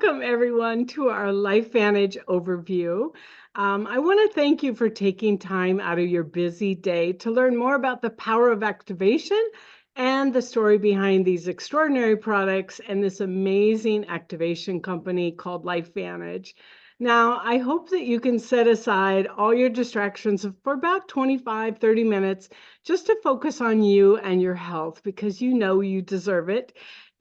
Welcome, everyone, to our LifeVantage overview. I want to thank you for taking time out of your busy day to learn more about the power of activation and the story behind these extraordinary products and this amazing activation company called LifeVantage. Now, I hope that you can set aside all your distractions for about 25-30 minutes just to focus on you and your health because you know you deserve it.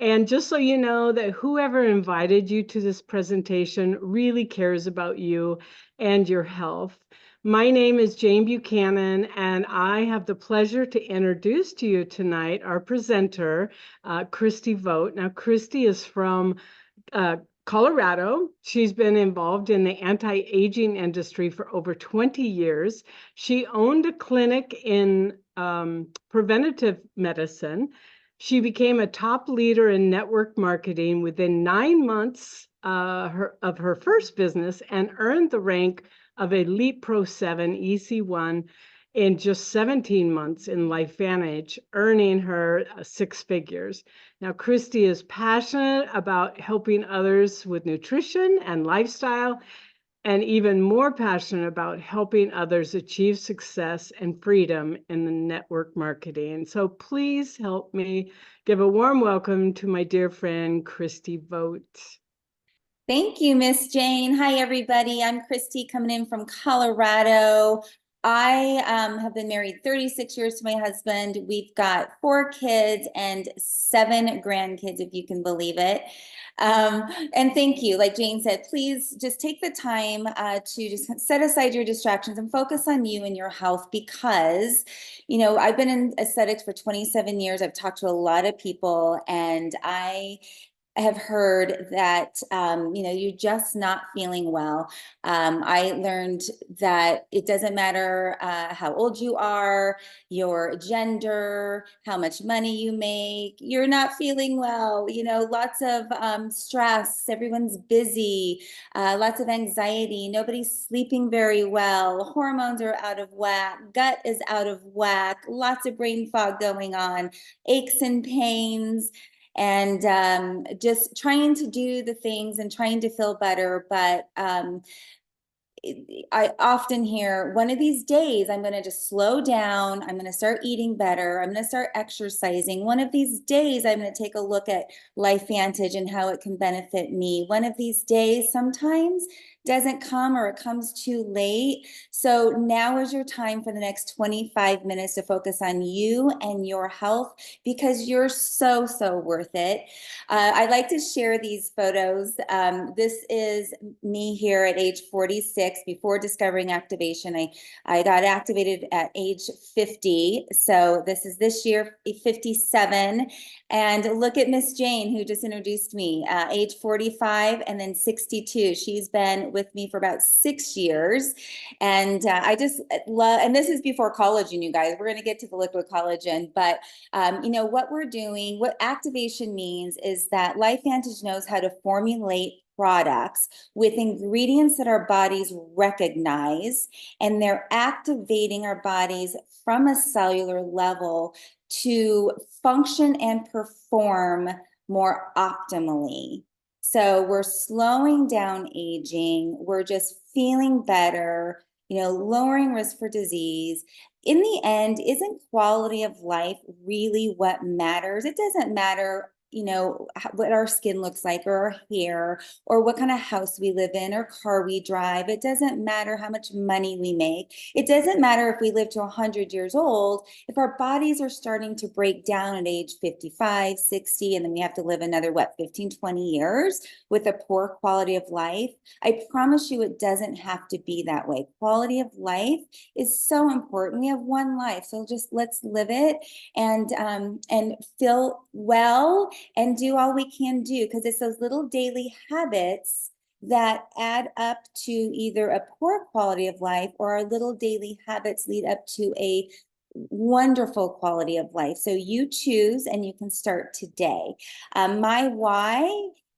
And just so you know that whoever invited you to this presentation really cares about you and your health. My name is Jane Buchanan, and I have the pleasure to introduce to you tonight our presenter, Christi Vogt. Now, Christi is from Colorado. She's been involved in the anti-aging industry for over 20 years. She owned a clinic in preventative medicine. She became a top leader in network marketing within 9 months of her first business and earned the rank of Elite Pro 7 EC1 in just 17 months in LifeVantage, earning her 6 figures. Now, Christi is passionate about helping others with nutrition and lifestyle, and even more passionate about helping others achieve success and freedom in the network marketing. So please help me give a warm welcome to my dear friend, Christi Vogt. Thank you, Miss Jane. Hi, everybody. I'm Christi coming in from Colorado. I have been married 36 years to my husband. We've got 4 kids and 7 grandkids, if you can believe it. And thank you. Like Jane said, please just take the time to just set aside your distractions and focus on you and your health because, I've been in aesthetics for 27 years. I've talked to a lot of people, and I have heard that you're just not feeling well. I learned that it doesn't matter how old you are, your gender, how much money you make, you're not feeling well. Lots of stress, everyone's busy, lots of anxiety, nobody's sleeping very well, hormones are out of whack, gut is out of whack, lots of brain fog going on, aches and pains, and just trying to do the things and trying to feel better. But I often hear, one of these days, I'm going to just slow down. I'm going to start eating better. I'm going to start exercising. One of these days, I'm going to take a look at LifeVantage and how it can benefit me. One of these days, sometimes doesn't come, or it comes too late. So now is your time for the next 25 minutes to focus on you and your health because you're so, so worth it. I like to share these photos. This is me here at age 46 before discovering activation. I got activated at age 50. So this year, 57. And look at Miss Jane, who just introduced me, age 45 and then 62. She's been with me for about 6 years. And I just love, and this is before collagen, you guys. We're going to get to the liquid collagen. But, what we're doing, what activation means is that LifeVantage knows how to formulate products with ingredients that our bodies recognize, and they're activating our bodies from a cellular level to function and perform more optimally. So we're slowing down aging, we're just feeling better, lowering risk for disease. In the end, isn't quality of life really what matters? It doesn't matter what our skin looks like, or our hair, or what kind of house we live in, or car we drive. It doesn't matter how much money we make. It doesn't matter if we live to 100 years old. If our bodies are starting to break down at age 55, 60, and then we have to live another, 15, 20 years with a poor quality of life, I promise you it doesn't have to be that way. Quality of life is so important. We have one life, so just let's live it and feel well and do all we can do, because it's those little daily habits that add up to either a poor quality of life, or our little daily habits lead up to a wonderful quality of life. So you choose, and you can start today. My why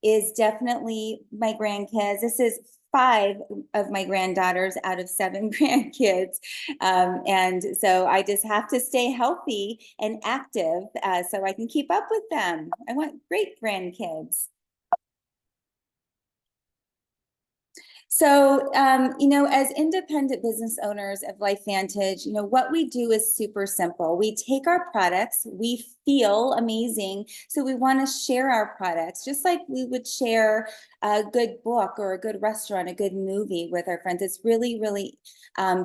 is definitely my grandkids. This is 5 of my granddaughters out of 7 grandkids. And so I just have to stay healthy and active so I can keep up with them. I want great grandkids. So, as independent business owners of LifeVantage, what we do is super simple. We take our products, we feel amazing, so we want to share our products, just like we would share a good book or a good restaurant, a good movie with our friends. It's really, really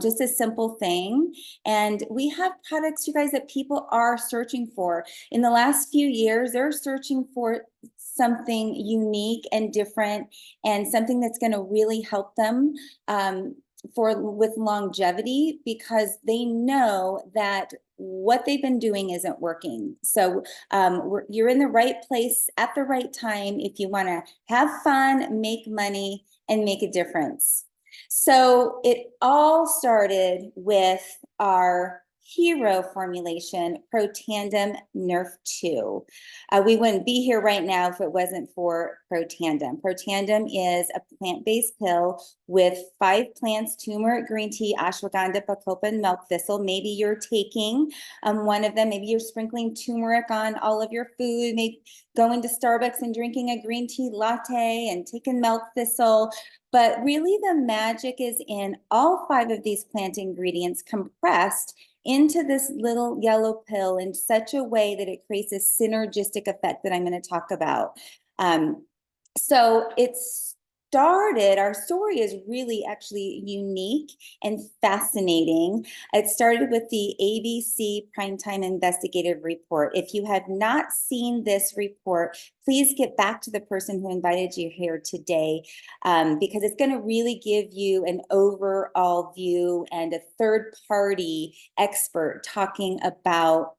just a simple thing. And we have products, you guys, that people are searching for. In the last few years, they're searching for something unique and different and something that's going to really help them with longevity, because they know that what they've been doing isn't working. So you're in the right place at the right time if you want to have fun, make money, and make a difference. So it all started with our hero formulation, Protandim Nerf 2. We wouldn't be here right now if it wasn't for Protandim. Protandim is a plant-based pill with 5 plants: turmeric, green tea, ashwagandha, bacopa, and milk thistle. Maybe you're taking one of them. Maybe you're sprinkling turmeric on all of your food, maybe going to Starbucks and drinking a green tea latte and taking milk thistle. But really the magic is in all 5 of these plant ingredients compressed into this little yellow pill in such a way that it creates a synergistic effect that I'm going to talk about. So our story is really actually unique and fascinating. It started with the ABC Primetime Investigative Report. If you have not seen this report, please get back to the person who invited you here today, because it's going to really give you an overall view and a third-party expert talking about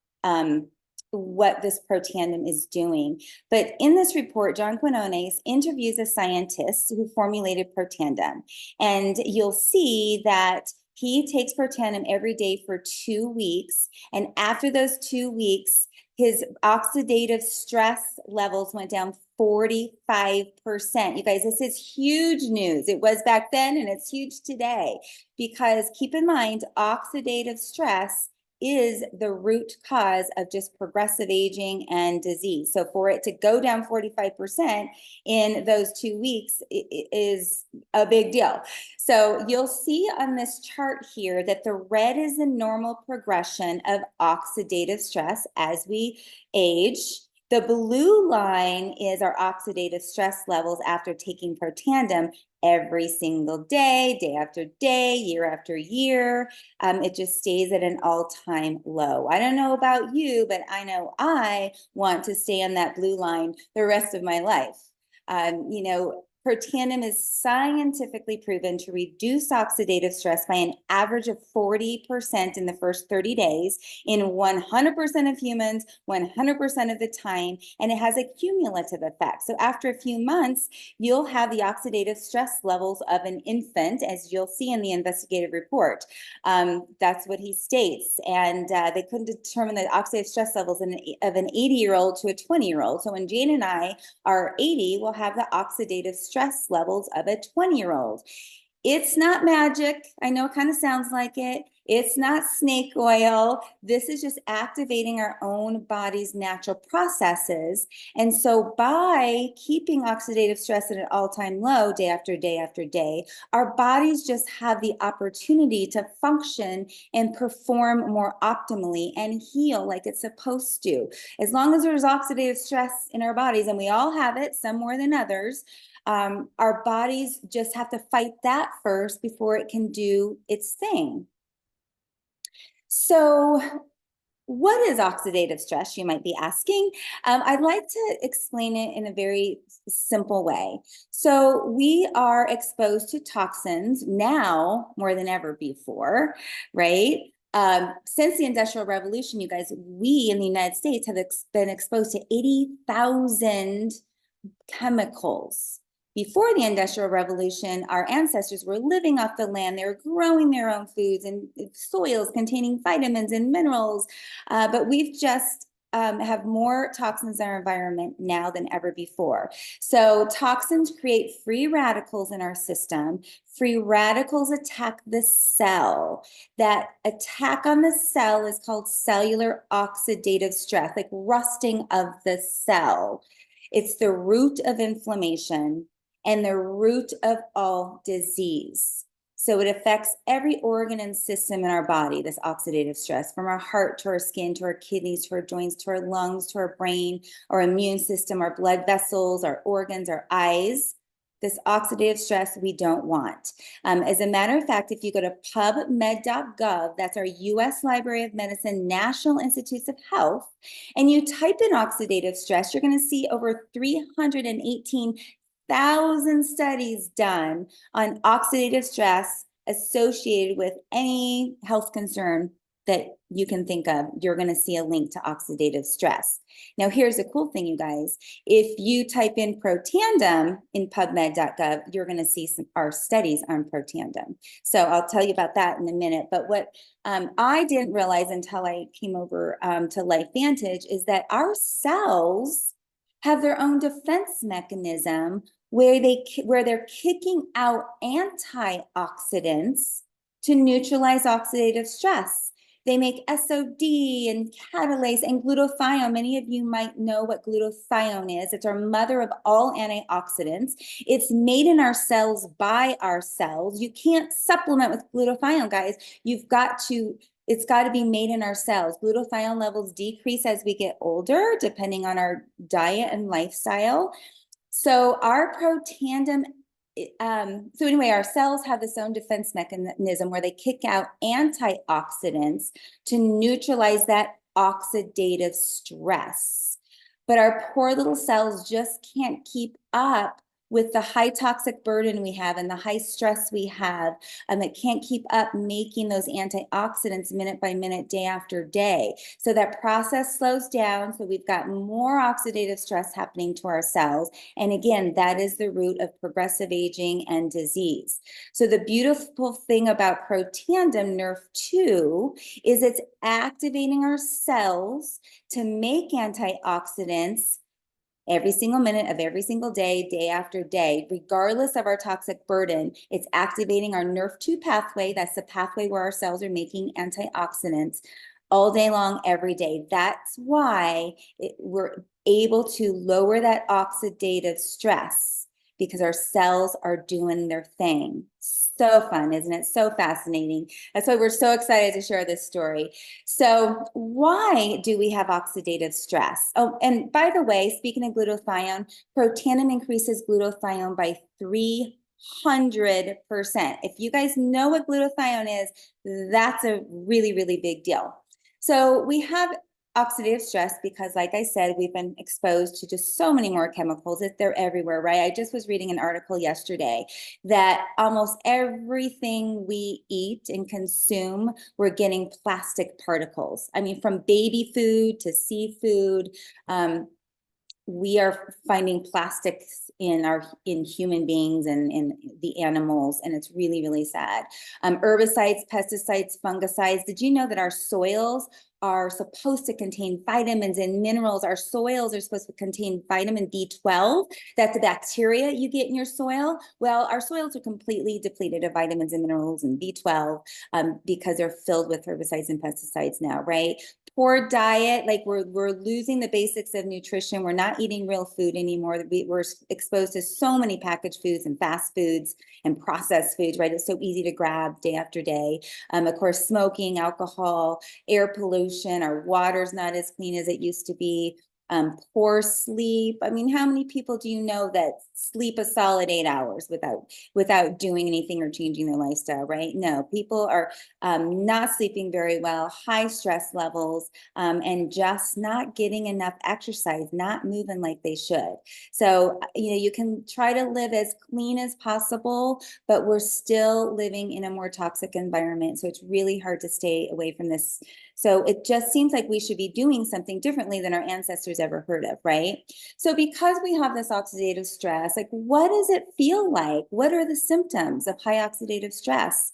what this Protandim is doing. But in this report, John Quinones interviews a scientist who formulated Protandim. And you'll see that he takes Protandim every day for 2 weeks. And after those 2 weeks, his oxidative stress levels went down 45%. You guys, this is huge news. It was back then and it's huge today, because keep in mind, oxidative stress is the root cause of just progressive aging and disease. So for it to go down 45% in those 2 weeks is a big deal. So you'll see on this chart here that the red is the normal progression of oxidative stress as we age. The blue line is our oxidative stress levels after taking Protandim every single day, day after day, year after year. It just stays at an all-time low. I don't know about you, but I know I want to stay on that blue line the rest of my life. Protandim is scientifically proven to reduce oxidative stress by an average of 40% in the first 30 days in 100% of humans, 100% of the time, and it has a cumulative effect. So after a few months, you'll have the oxidative stress levels of an infant, as you'll see in the investigative report. That's what he states. And they couldn't determine the oxidative stress levels of an 80-year-old to a 20-year-old. So when Jane and I are 80, we'll have the oxidative stress levels of a 20-year-old. It's not magic. I know it kind of sounds like it. It's not snake oil. This is just activating our own body's natural processes. And so by keeping oxidative stress at an all-time low day after day after day, our bodies just have the opportunity to function and perform more optimally and heal like it's supposed to. As long as there's oxidative stress in our bodies, and we all have it, some more than others, our bodies just have to fight that first before it can do its thing. So what is oxidative stress, you might be asking? I'd like to explain it in a very simple way. So we are exposed to toxins now more than ever before, right? Since the Industrial Revolution, you guys, we in the United States have been exposed to 80,000 chemicals. Before the Industrial Revolution, our ancestors were living off the land. They were growing their own foods and soils containing vitamins and minerals. But we've just have more toxins in our environment now than ever before. So toxins create free radicals in our system. Free radicals attack the cell. That attack on the cell is called cellular oxidative stress, like rusting of the cell. It's the root of inflammation. and the root of all disease. So it affects every organ and system in our body, this oxidative stress, from our heart to our skin, to our kidneys, to our joints, to our lungs, to our brain, our immune system, our blood vessels, our organs, our eyes. This oxidative stress we don't want. As a matter of fact, if you go to pubmed.gov, that's our US Library of Medicine, National Institutes of Health, and you type in oxidative stress, you're going to see over 318,000 studies done on oxidative stress associated with any health concern that you can think of. You're going to see a link to oxidative stress. Now, here's the cool thing, you guys. If you type in Protandim in PubMed.gov, you're going to see our studies on Protandim. So I'll tell you about that in a minute. But what I didn't realize until I came over to LifeVantage is that our cells have their own defense mechanism where they're kicking out antioxidants to neutralize oxidative stress. They make SOD and catalase and glutathione. Many of you might know what glutathione is. It's our mother of all antioxidants. It's made in our cells by our cells. You can't supplement with glutathione, guys. It's got to be made in our cells. Glutathione levels decrease as we get older, depending on our diet and lifestyle. So our Protandim, so anyway, our cells have this own defense mechanism where they kick out antioxidants to neutralize that oxidative stress. But our poor little cells just can't keep up with the high toxic burden we have and the high stress we have, and that can't keep up making those antioxidants minute by minute, day after day. So that process slows down. So we've got more oxidative stress happening to our cells. And again, that is the root of progressive aging and disease. So the beautiful thing about Protandim Nerf2 is it's activating our cells to make antioxidants every single minute of every single day, day after day, regardless of our toxic burden. It's activating our Nerf2 pathway. That's the pathway where our cells are making antioxidants all day long, every day. That's why we're able to lower that oxidative stress, because our cells are doing their thing. So fun, isn't it? So fascinating. That's why we're so excited to share this story. So why do we have oxidative stress? Oh, and by the way, speaking of glutathione, Protandim increases glutathione by 300%. If you guys know what glutathione is, that's a really, really big deal. So we have oxidative stress because, like I said, we've been exposed to just so many more chemicals. They're everywhere, right? I just was reading an article yesterday that almost everything we eat and consume, we're getting plastic particles. I mean, from baby food to seafood, we are finding plastics in human beings and in the animals, and it's really, really sad. Herbicides, pesticides, fungicides. Did you know that our soils are supposed to contain vitamins and minerals? Our soils are supposed to contain vitamin B12. That's the bacteria you get in your soil. Well, our soils are completely depleted of vitamins and minerals and B12 because they're filled with herbicides and pesticides now, right? Poor diet, like we're losing the basics of nutrition. We're not eating real food anymore. We're exposed to so many packaged foods and fast foods and processed foods, right? It's so easy to grab day after day. Of course, smoking, alcohol, air pollution, our water's not as clean as it used to be. Poor sleep. I mean, how many people do you know that sleep a solid 8 hours without doing anything or changing their lifestyle, right? No, people are not sleeping very well, high stress levels, and just not getting enough exercise, not moving like they should. So, you can try to live as clean as possible, but we're still living in a more toxic environment. So it's really hard to stay away from this. So it just seems like we should be doing something differently than our ancestors ever heard of, right? So because we have this oxidative stress, like what does it feel like? What are the symptoms of high oxidative stress?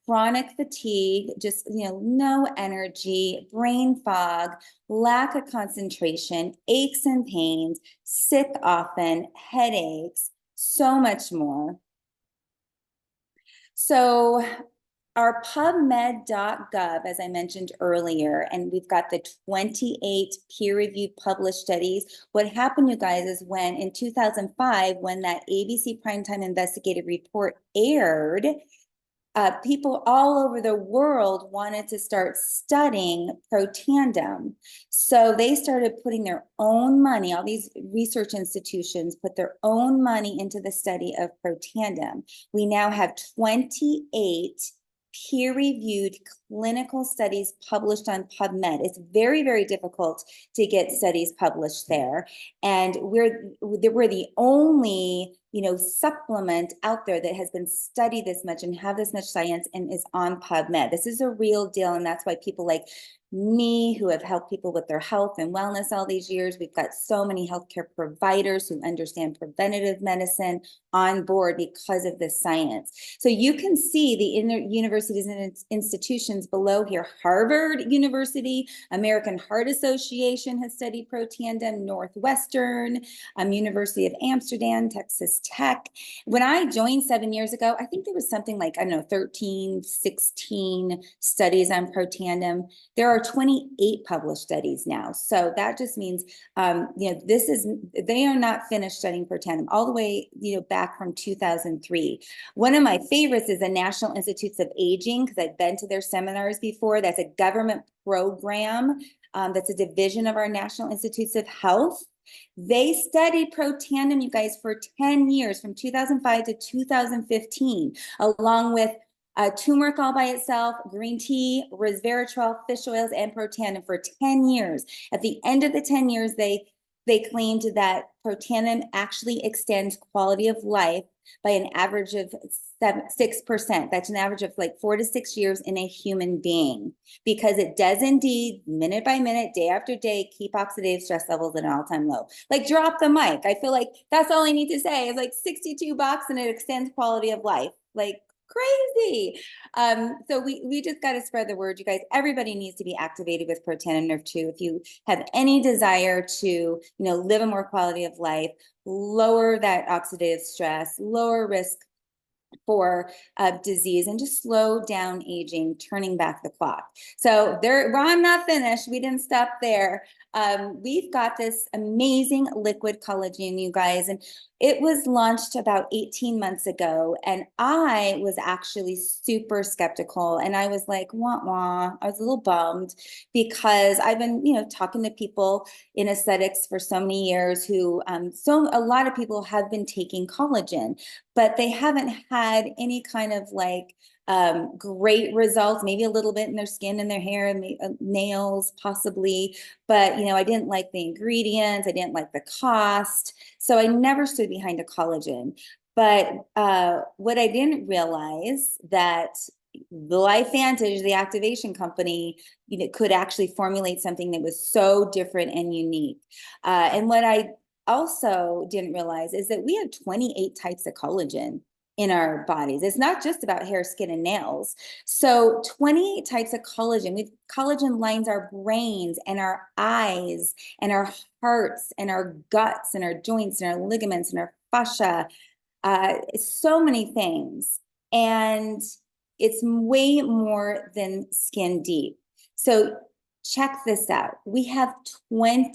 Chronic fatigue, just, no energy, brain fog, lack of concentration, aches and pains, sick often, headaches, so much more. So our PubMed.gov, as I mentioned earlier, and we've got the 28 peer-reviewed published studies. What happened, you guys, is when in 2005, when that ABC Primetime Investigative Report aired, people all over the world wanted to start studying Protandim. So they started putting their own money, all these research institutions put their own money into the study of Protandim. We now have 28 peer-reviewed clinical studies published on PubMed. It's very, very difficult to get studies published there. And we're the only, supplement out there that has been studied this much and have this much science and is on PubMed. This is a real deal. And that's why people like me, who have helped people with their health and wellness all these years, we've got so many healthcare providers who understand preventative medicine on board because of this science. So you can see the universities and institutions below here. Harvard University, American Heart Association has studied Protandim, Northwestern, University of Amsterdam, Texas Tech. When I joined 7 years ago, I think there was something like, 13, 16 studies on Protandim. There are 28 published studies now. So that just means, they are not finished studying Protandim all the way, back from 2003. One of my favorites is the National Institutes of Aging, because I've been to their seminars before. That's a government program. That's a division of our National Institutes of Health. They studied Protandim, you guys, for 10 years, from 2005 to 2015, along with turmeric all by itself, green tea, resveratrol, fish oils, and Protandim for 10 years. At the end of the 10 years, they claimed that Protandim actually extends quality of life by an average of 6%. That's an average of like 4 to 6 years in a human being, because it does indeed, minute by minute, day after day, keep oxidative stress levels at an all-time low. Like, drop the mic. I feel like that's all I need to say is like $62 and it extends quality of life. Like, crazy. So we just got to spread the word, you guys. Everybody needs to be activated with Protandim Nerve 2. If you have any desire to, live a more quality of life, lower that oxidative stress, lower risk for disease, and just slow down aging, turning back the clock. So I'm not finished. We didn't stop there. We've got this amazing liquid collagen, you guys, and it was launched about 18 months ago. And I was actually super skeptical. And I was like, wah, wah. I was a little bummed, because I've been, talking to people in aesthetics for so many years who, a lot of people have been taking collagen, but they haven't had any kind of like great results, maybe a little bit in their skin and their hair and nails possibly. But, I didn't like the ingredients. I didn't like the cost. So I never stood behind a collagen. But what I didn't realize, that the LifeVantage, the activation company, could actually formulate something that was so different and unique. And what I also didn't realize is that we have 28 types of collagen in our bodies. It's not just about hair, skin, and nails. So 28 types of collagen. Collagen lines our brains and our eyes and our hearts and our guts and our joints and our ligaments and our fascia. So many things. And it's way more than skin deep. So check this out. We have 10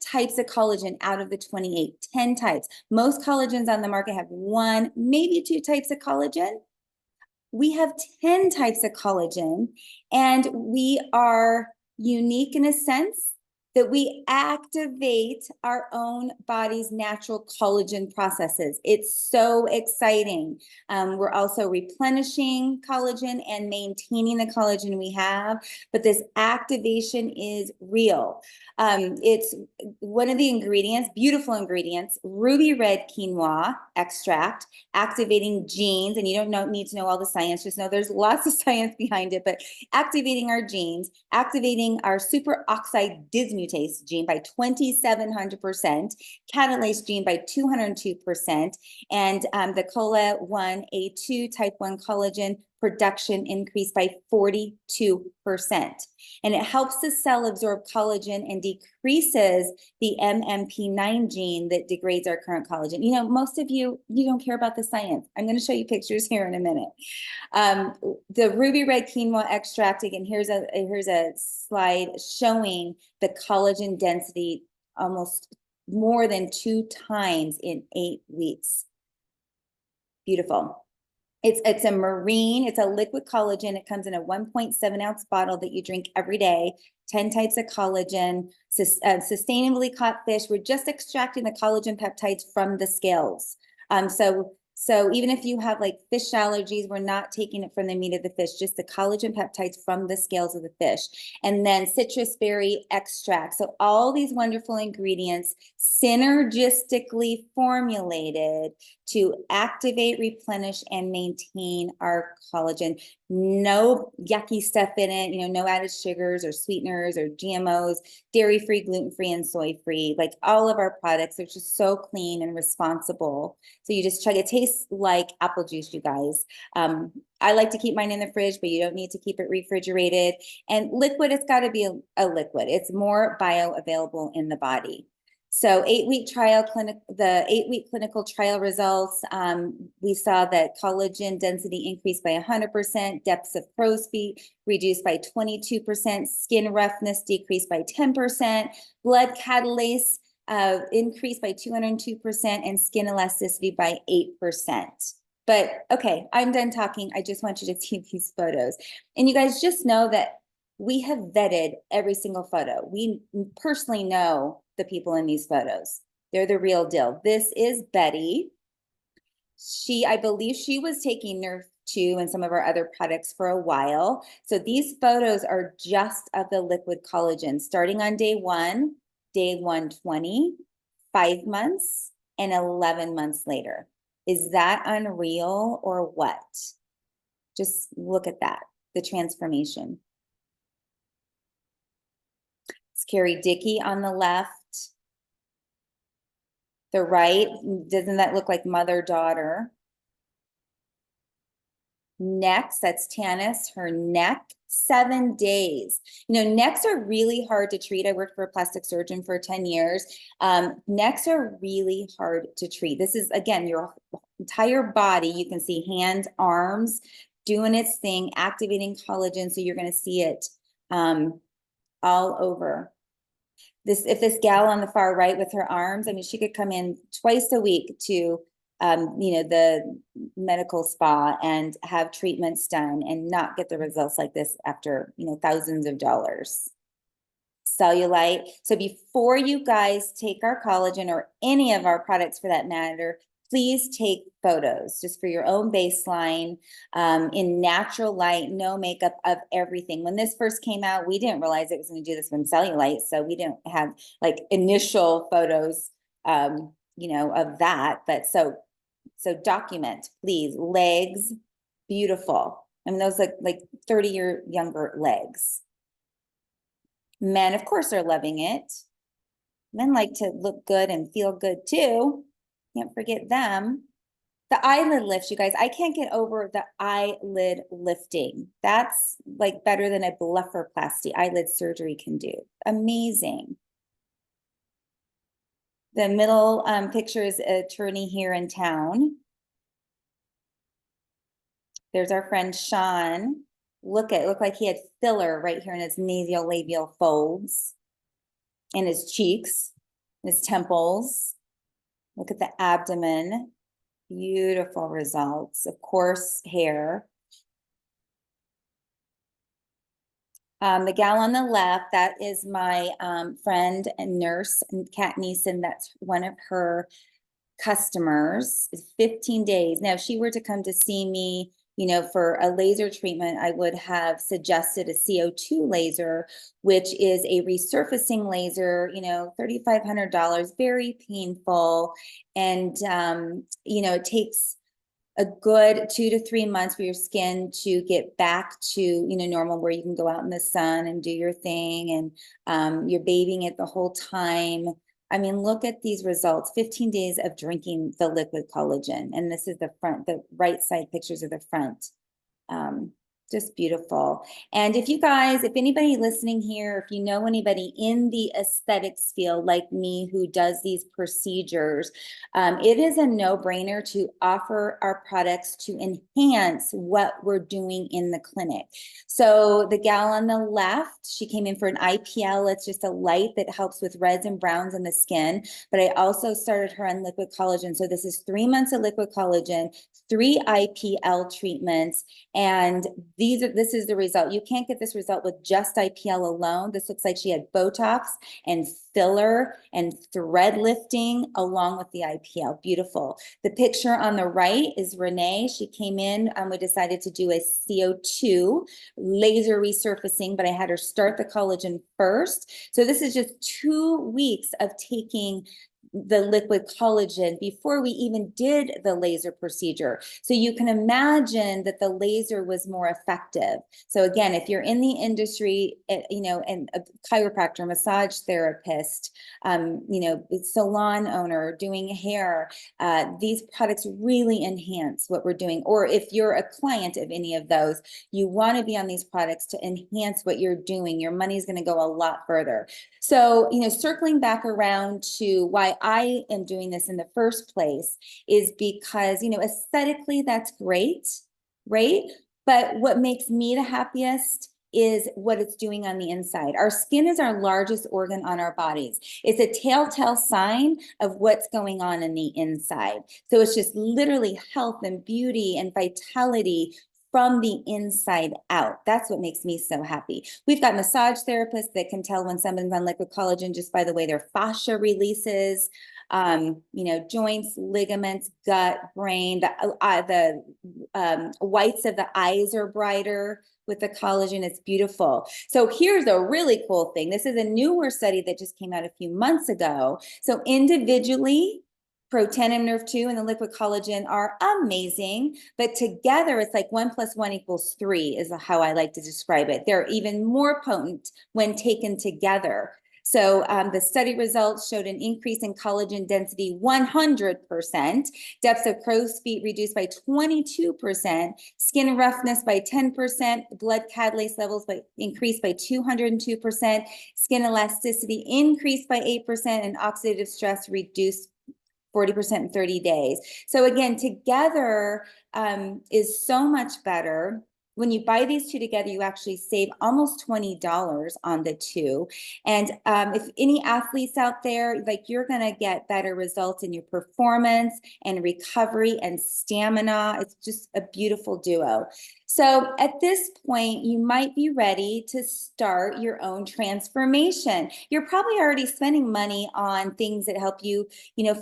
types of collagen out of the 28, 10 types. Most collagens on the market have 1, maybe 2 types of collagen. We have 10 types of collagen, and we are unique in a sense that we activate our own body's natural collagen processes. It's so exciting. We're also replenishing collagen and maintaining the collagen we have, but this activation is real. It's one of the ingredients, beautiful ingredients, ruby red quinoa extract, activating genes, and you don't need to know all the science, just know there's lots of science behind it, but activating our genes, activating our superoxide dismutase gene by 2,700%, catalase gene by 202%, and the cola 1A2 type 1 collagen production increase by 42%. And it helps the cell absorb collagen and decreases the MMP9 gene that degrades our current collagen. You know, most of you don't care about the science. I'm going to show you pictures here in a minute. The ruby red quinoa extract, again, here's a slide showing the collagen density almost more than 2 times in 8 weeks. Beautiful. It's a marine, it's a liquid collagen. It comes in a 1.7 ounce bottle that you drink every day. 10 types of collagen, sustainably caught fish. We're just extracting the collagen peptides from the scales. So even if you have like fish allergies, we're not taking it from the meat of the fish, just the collagen peptides from the scales of the fish. And then citrus berry extract. So all these wonderful ingredients synergistically formulated to activate, replenish, and maintain our collagen. No yucky stuff in it, you know, no added sugars or sweeteners or GMOs, dairy-free, gluten-free, and soy-free. Like all of our products are just so clean and responsible. So you just chug it. It tastes like apple juice, you guys. I like to keep mine in the fridge, but you don't need to keep it refrigerated. And liquid, it's got to be a liquid. It's more bioavailable in the body. So the 8-week clinical trial results, we saw that collagen density increased by 100%, depths of crow's feet reduced by 22%, skin roughness decreased by 10%, blood catalase increased by 202%, and skin elasticity by 8%. But okay, I'm done talking. I just want you to see these photos. And you guys just know that we have vetted every single photo. We personally know the people in these photos. They're the real deal. This is Betty. I believe she was taking Nerf 2 and some of our other products for a while. So these photos are just of the liquid collagen, starting on day 1, day 120, 5 months, and 11 months later. Is that unreal or what? Just look at that, the transformation. It's Carrie Dickey on the left. The right, doesn't that look like mother-daughter? Next, that's Tanis, her neck, 7 days. You know, necks are really hard to treat. I worked for a plastic surgeon for 10 years. Necks are really hard to treat. This is, again, your entire body. You can see hands, arms doing its thing, activating collagen. So you're going to see it all over. If this gal on the far right with her arms, I mean, she could come in twice a week to, you know, the medical spa and have treatments done and not get the results like this after, you know, thousands of dollars. Cellulite. So before you guys take our collagen or any of our products for that matter, please take photos just for your own baseline, in natural light, no makeup, of everything. When this first came out, we didn't realize it was going to do this from cellulite. So we didn't have like initial photos, you know, of that. But so document, please. Legs, beautiful. I mean, those like 30-year younger legs. Men, of course, are loving it. Men like to look good and feel good too. Can't forget them. The eyelid lifts, you guys. I can't get over the eyelid lifting. That's like better than a blepharoplasty eyelid surgery can do. Amazing. The middle picture is an attorney here in town. There's our friend Sean. Look like he had filler right here in his nasolabial folds, and his cheeks, his temples. Look at the abdomen. Beautiful results. Of course, hair. The gal on the left, that is my friend and nurse, Kat Neeson. That's one of her customers. It's 15 days. Now, if she were to come to see me, you know, for a laser treatment, I would have suggested a CO2 laser, which is a resurfacing laser, you know, $3,500, very painful. And, you know, it takes a good 2 to 3 months for your skin to get back to, you know, normal, where you can go out in the sun and do your thing, and you're bathing it the whole time. I mean, look at these results. 15 days of drinking the liquid collagen. And this is the front, the right side pictures of the front. Just beautiful. And if anybody listening here, if you know anybody in the aesthetics field like me who does these procedures, it is a no-brainer to offer our products to enhance what we're doing in the clinic. So the gal on the left, she came in for an IPL. It's just a light that helps with reds and browns in the skin. But I also started her on liquid collagen. So this is 3 months of liquid collagen, 3 IPL treatments, and this is the result. You can't get this result with just IPL alone. This looks like she had Botox and filler and thread lifting along with the IPL. Beautiful. The picture on the right is Renee. She came in and we decided to do a CO2 laser resurfacing, but I had her start the collagen first. So this is just 2 weeks of taking the liquid collagen before we even did the laser procedure. So you can imagine that the laser was more effective. So again, if you're in the industry, and a chiropractor, massage therapist, salon owner doing hair, these products really enhance what we're doing. Or if you're a client of any of those, you want to be on these products to enhance what you're doing. Your money's going to go a lot further. So, circling back around to why I am doing this in the first place is because, aesthetically, that's great, right? But what makes me the happiest is what it's doing on the inside. Our skin is our largest organ on our bodies. It's a telltale sign of what's going on in the inside. So it's just literally health and beauty and vitality from the inside out. That's what makes me so happy. We've got massage therapists that can tell when someone's on liquid collagen just by the way their fascia releases, joints, ligaments, gut, brain, the whites of the eyes are brighter with the collagen. It's beautiful. So here's a really cool thing. This is a newer study that just came out a few months ago. So individually, Protandim Nerve 2 and the liquid collagen are amazing, but together it's like 1 + 1 = 3 is how I like to describe it. They're even more potent when taken together. So the study results showed an increase in collagen density 100%, depth of crow's feet reduced by 22%, skin roughness by 10%, blood catalase levels increased by 202%, skin elasticity increased by 8%, and oxidative stress reduced 40% in 30 days. So again, together is so much better. When you buy these two together, you actually save almost $20 on the two. And if any athletes out there, you're going to get better results in your performance and recovery and stamina. It's just a beautiful duo. So at this point, you might be ready to start your own transformation. You're probably already spending money on things that help you,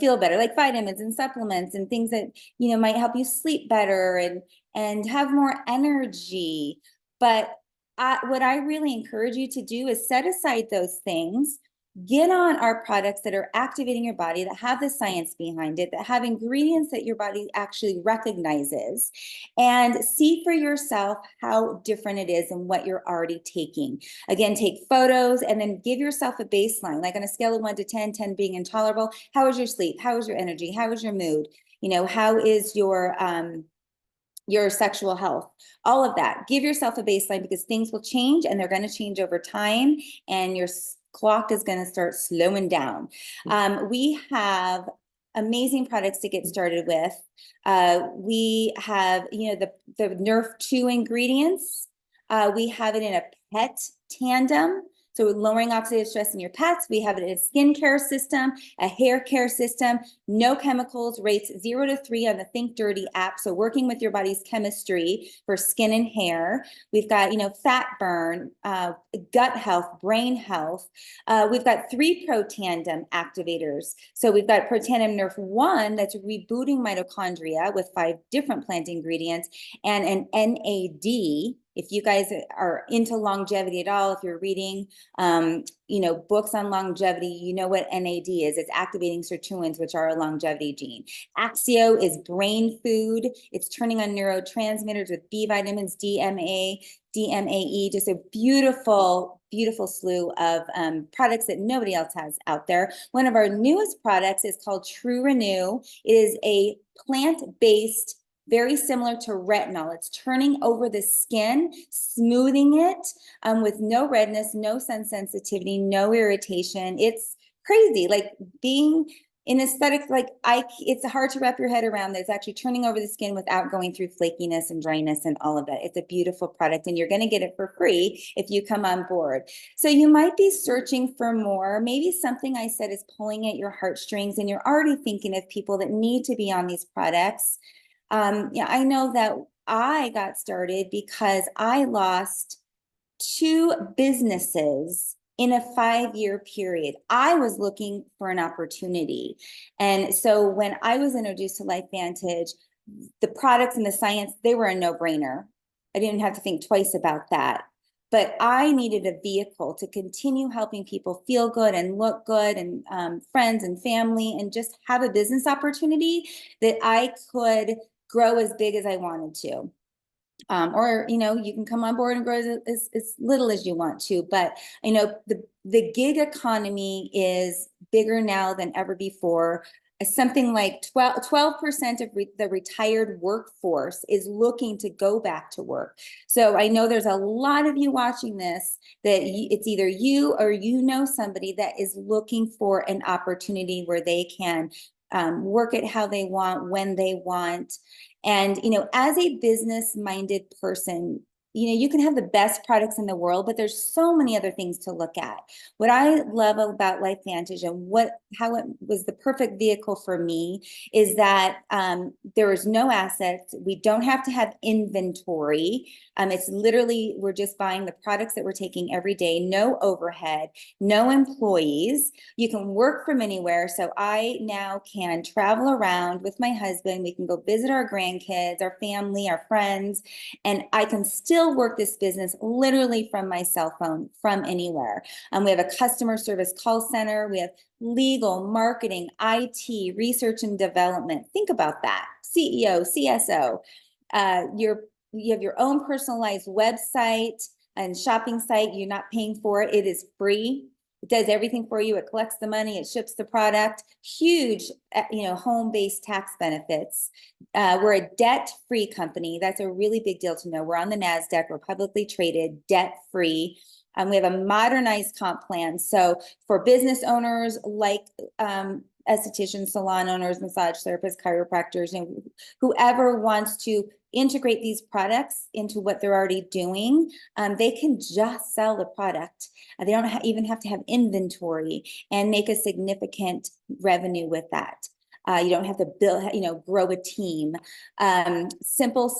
feel better, like vitamins and supplements and things that, might help you sleep better and have more energy. But what I really encourage you to do is set aside those things, get on our products that are activating your body, that have the science behind it, that have ingredients that your body actually recognizes, and see for yourself how different it is and what you're already taking. Again, take photos and then give yourself a baseline, like on a scale of 1 to 10, 10 being intolerable. How is your sleep? How is your energy? How is your mood? How is your sexual health, all of that. Give yourself a baseline because things will change and they're going to change over time, and your clock is going to start slowing down. We have amazing products to get started with. We have, the Nerf 2 ingredients. We have it in a pet tandem. So lowering oxidative stress in your pets. We have it in a skincare system, a hair care system, no chemicals, rates 0 to 3 on the Think Dirty app. So working with your body's chemistry for skin and hair. We've got, fat burn, gut health, brain health. We've got 3 Protandem activators. So we've got Protandem Nerve 1 that's rebooting mitochondria with 5 different plant ingredients, and an NAD. If you guys are into longevity at all, if you're reading, books on longevity, you know what NAD is. It's activating sirtuins, which are a longevity gene. Axio is brain food. It's turning on neurotransmitters with B vitamins, DMA, DMAE, just a beautiful, beautiful slew of products that nobody else has out there. One of our newest products is called True Renew. It is a plant-based very similar to retinol. It's turning over the skin, smoothing it with no redness, no sun sensitivity, no irritation. It's crazy. Like being in aesthetics, like it's hard to wrap your head around that it's actually turning over the skin without going through flakiness and dryness and all of that. It's a beautiful product, and you're going to get it for free if you come on board. So you might be searching for more. Maybe something I said is pulling at your heartstrings, and you're already thinking of people that need to be on these products. Yeah, I know that I got started because I lost 2 businesses in a 5-year period. I was looking for an opportunity. And so when I was introduced to LifeVantage, the products and the science, they were a no-brainer. I didn't have to think twice about that. But I needed a vehicle to continue helping people feel good and look good, and friends and family, and just have a business opportunity that I could grow as big as I wanted to. Or, you can come on board and grow as little as you want to. But, the gig economy is bigger now than ever before. Something like 12% of the retired workforce is looking to go back to work. So I know there's a lot of you watching this that it's either you or somebody that is looking for an opportunity where they can work it how they want, when they want. And, as a business-minded person, you can have the best products in the world, but there's so many other things to look at. What I love about LifeVantage and how it was the perfect vehicle for me is that there is no assets. We don't have to have inventory. It's literally, we're just buying the products that we're taking every day, no overhead, no employees. You can work from anywhere. So I now can travel around with my husband. We can go visit our grandkids, our family, our friends, and I can still work this business literally from my cell phone, from anywhere. We have a customer service call center. We have legal, marketing, IT, research and development. Think about that. CEO, CSO. You have your own personalized website and shopping site. You're not paying for it. It is free. It does everything for you. It collects the money. It ships the product. Huge, home-based tax benefits. We're a debt-free company. That's a really big deal to know. We're on the NASDAQ. We're publicly traded, debt-free. We have a modernized comp plan. So for business owners like estheticians, salon owners, massage therapists, chiropractors, whoever wants to integrate these products into what they're already doing, they can just sell the product. They don't even have to have inventory and make a significant revenue with that. You don't have to build, grow a team. Simple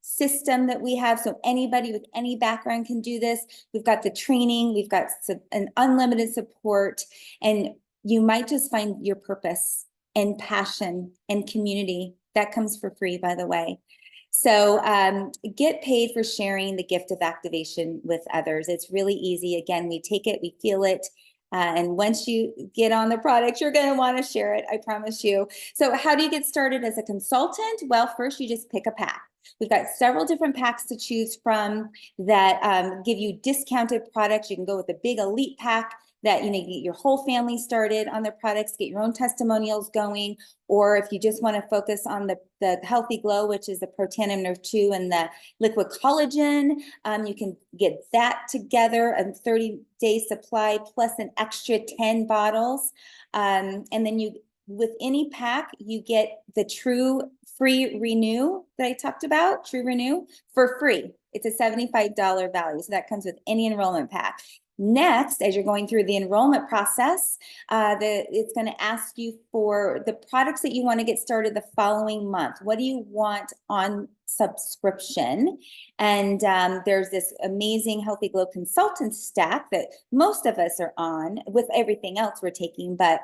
system that we have, so anybody with any background can do this. We've got the training, we've got an unlimited support, and you might just find your purpose and passion and community. That comes for free, by the way. So get paid for sharing the gift of activation with others. It's really easy. Again, we take it, we feel it. And once you get on the product, you're going to want to share it. I promise you. So how do you get started as a consultant? Well, first you just pick a pack. We've got several different packs to choose from that give you discounted products. You can go with the big elite pack that get your whole family started on their products, get your own testimonials going. Or if you just want to focus on the Healthy Glow, which is the Protandim Nerve 2 and the liquid collagen, you can get that together, a 30-day supply plus an extra 10 bottles. And then with any pack, you get the True Free Renew that I talked about, True Renew, for free. It's a $75 value. So that comes with any enrollment pack. Next, as you're going through the enrollment process, it's going to ask you for the products that you want to get started the following month. What do you want on subscription? And there's this amazing Healthy Glow consultant stack that most of us are on with everything else we're taking. But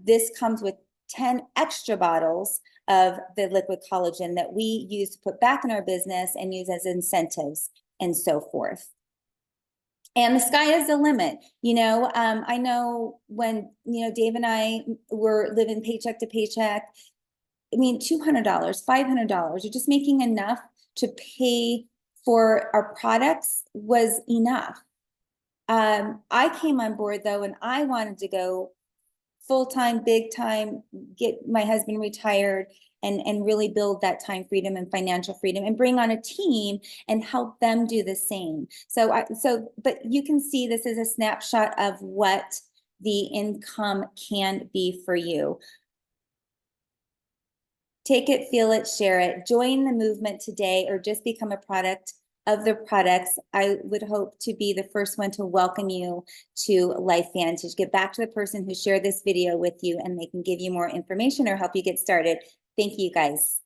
this comes with 10 extra bottles of the liquid collagen that we use to put back in our business and use as incentives and so forth. And the sky is the limit. I know when, Dave and I were living paycheck to paycheck, $200, $500, you're just making enough to pay for our products was enough. I came on board though, and I wanted to go full-time, big time, get my husband retired and really build that time freedom and financial freedom, and bring on a team and help them do the same. But you can see this is a snapshot of what the income can be for you. Take it, feel it, share it. Join the movement today, or just become a product of the products. I would hope to be the first one to welcome you to LifeVantage. Get back to the person who shared this video with you, and they can give you more information or help you get started. Thank you, guys.